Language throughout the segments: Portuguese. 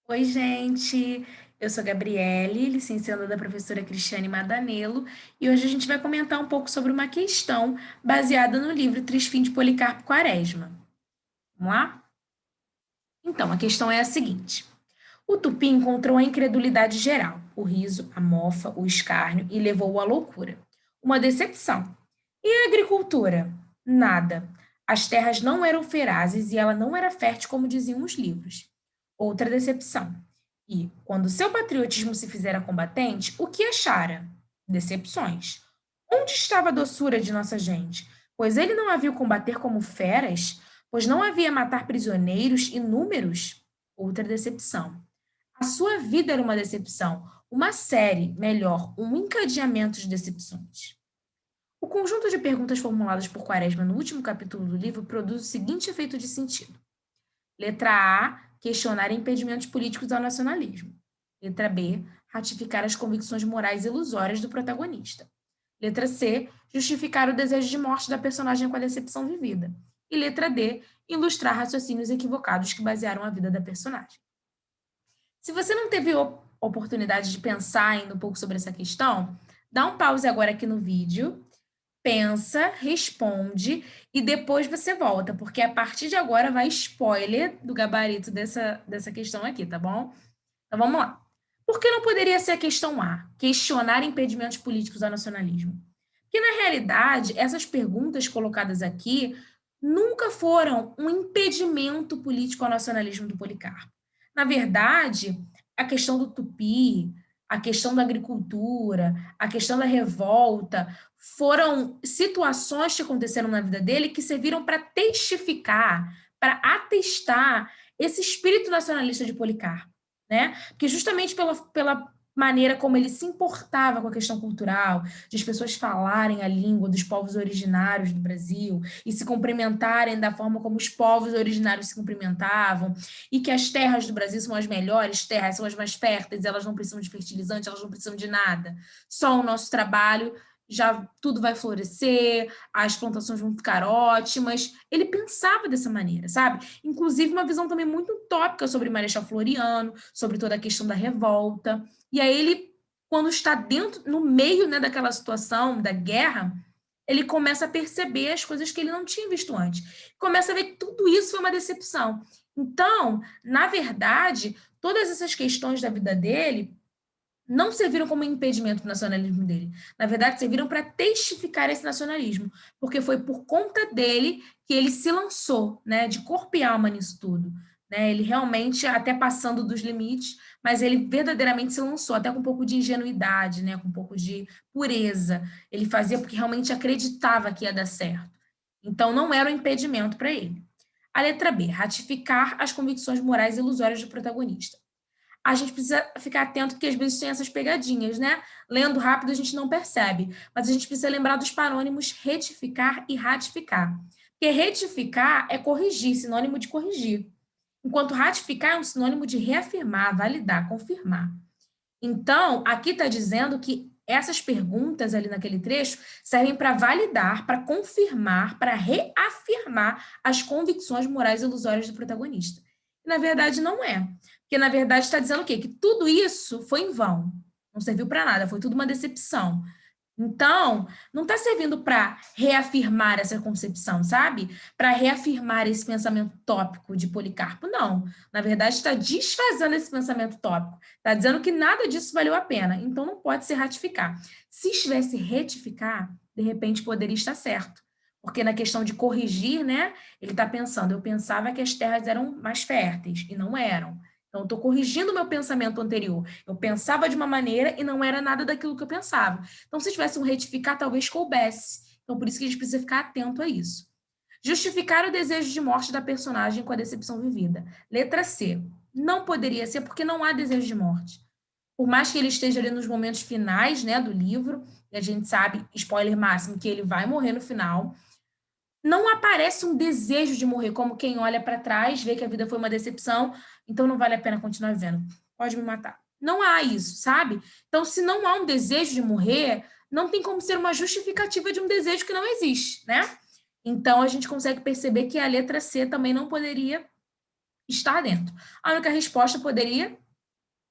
Oi, gente! Eu sou a Gabriele, licencianda da professora Cristiane Madanello, e hoje a gente vai comentar um pouco sobre uma questão baseada no livro Trisfim de Policarpo Quaresma. Vamos lá? Então, a questão é a seguinte: o Tupi encontrou a incredulidade geral, o riso, a mofa, o escárnio e levou-o à loucura. Uma decepção. E a agricultura? Nada. As terras não eram ferazes e ela não era fértil como diziam os livros. Outra decepção. E, quando seu patriotismo se fizera combatente, o que achara? Decepções. Onde estava a doçura de nossa gente? Pois ele não havia combater como feras? Pois não havia matar prisioneiros inúmeros? Outra decepção. A sua vida era uma decepção, uma série, melhor, um encadeamento de decepções. O conjunto de perguntas formuladas por Quaresma no último capítulo do livro produz o seguinte efeito de sentido. Letra A, questionar impedimentos políticos ao nacionalismo. Letra B, ratificar as convicções morais ilusórias do protagonista. Letra C, justificar o desejo de morte da personagem com a decepção vivida. E letra D, ilustrar raciocínios equivocados que basearam a vida da personagem. Se você não teve oportunidade de pensar ainda um pouco sobre essa questão, dá um pause agora aqui no vídeo, pensa, responde e depois você volta, porque a partir de agora vai spoiler do gabarito dessa questão aqui, tá bom? Então vamos lá. Por que não poderia ser a questão A? Questionar impedimentos políticos ao nacionalismo. Porque, na realidade, essas perguntas colocadas aqui nunca foram um impedimento político ao nacionalismo do Policarpo. Na verdade, a questão do tupi, a questão da agricultura, a questão da revolta, foram situações que aconteceram na vida dele que serviram para testificar, para atestar esse espírito nacionalista de Policarpo, né? Porque justamente pela maneira como ele se importava com a questão cultural, de as pessoas falarem a língua dos povos originários do Brasil e se cumprimentarem da forma como os povos originários se cumprimentavam, e que as terras do Brasil são as melhores terras, são as mais férteis, elas não precisam de fertilizante, elas não precisam de nada. Só o nosso trabalho já tudo vai florescer, as plantações vão ficar ótimas. Ele pensava dessa maneira, sabe? Inclusive uma visão também muito utópica sobre Marechal Floriano, sobre toda a questão da revolta. E aí ele, quando está dentro, no meio, né, daquela situação da guerra, ele começa a perceber as coisas que ele não tinha visto antes. Começa a ver que tudo isso foi uma decepção. Então, na verdade, todas essas questões da vida dele não serviram como impedimento do nacionalismo dele. Na verdade, serviram para testificar esse nacionalismo, porque foi por conta dele que ele se lançou, né, de corpo e alma nisso tudo. Né? Ele realmente, até passando dos limites, mas ele verdadeiramente se lançou, até com um pouco de ingenuidade, né, com um pouco de pureza. Ele fazia porque realmente acreditava que ia dar certo. Então, não era um impedimento para ele. A letra B, ratificar as convicções morais ilusórias do protagonista. A gente precisa ficar atento porque às vezes tem essas pegadinhas, né? Lendo rápido a gente não percebe, mas a gente precisa lembrar dos parônimos retificar e ratificar. Porque retificar é corrigir, sinônimo de corrigir, enquanto ratificar é um sinônimo de reafirmar, validar, confirmar. Então, aqui está dizendo que essas perguntas ali naquele trecho servem para validar, para confirmar, para reafirmar as convicções morais ilusórias do protagonista. E, na verdade, não é. Porque, na verdade, está dizendo o quê? Que tudo isso foi em vão. Não serviu para nada, foi tudo uma decepção. Então, não está servindo para reafirmar essa concepção, sabe? Para reafirmar esse pensamento tópico de Policarpo, não. Na verdade, está desfazendo esse pensamento tópico. Está dizendo que nada disso valeu a pena. Então, não pode se ratificar. Se estivesse retificar, de repente poderia estar certo. Porque na questão de corrigir, né? Ele está pensando, eu pensava que as terras eram mais férteis, e não eram. Então, eu estou corrigindo o meu pensamento anterior. Eu pensava de uma maneira e não era nada daquilo que eu pensava. Então, se tivesse um retificar, talvez coubesse. Então, por isso que a gente precisa ficar atento a isso. Justificar o desejo de morte da personagem com a decepção vivida. Letra C. Não poderia ser porque não há desejo de morte. Por mais que ele esteja ali nos momentos finais, né, do livro, e a gente sabe, spoiler máximo, que ele vai morrer no final, não aparece um desejo de morrer, como quem olha para trás, vê que a vida foi uma decepção, então não vale a pena continuar vivendo. Pode me matar. Não há isso, sabe? Então, se não há um desejo de morrer, não tem como ser uma justificativa de um desejo que não existe, né? Então, a gente consegue perceber que a letra C também não poderia estar dentro. A única resposta poderia,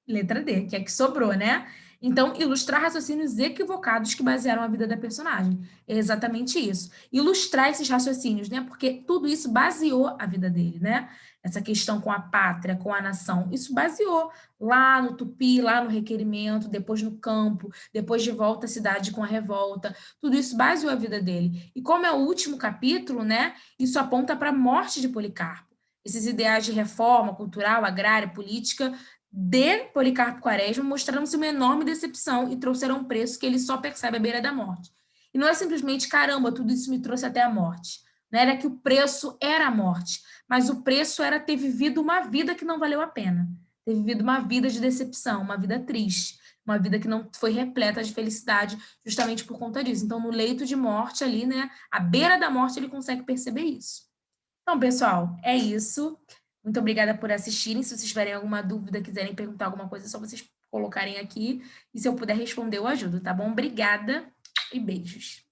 letra D, que é que sobrou, né? Então, ilustrar raciocínios equivocados que basearam a vida da personagem. É exatamente isso. Ilustrar esses raciocínios, né? Porque tudo isso baseou a vida dele, né? Essa questão com a pátria, com a nação, isso baseou lá no Tupi, lá no requerimento, depois no campo, depois de volta à cidade com a revolta. Tudo isso baseou a vida dele. E como é o último capítulo, né? Isso aponta para a morte de Policarpo. Esses ideais de reforma cultural, agrária, política de Policarpo Quaresma mostraram-se uma enorme decepção e trouxeram um preço que ele só percebe à beira da morte. E não é simplesmente, caramba, tudo isso me trouxe até a morte. Não era que o preço era a morte, mas o preço era ter vivido uma vida que não valeu a pena. Ter vivido uma vida de decepção, uma vida triste, uma vida que não foi repleta de felicidade justamente por conta disso. Então, no leito de morte ali, né, à beira da morte, ele consegue perceber isso. Então, pessoal, é isso. Muito obrigada por assistirem. Se vocês tiverem alguma dúvida, quiserem perguntar alguma coisa, é só vocês colocarem aqui. E se eu puder responder, eu ajudo, tá bom? Obrigada e beijos.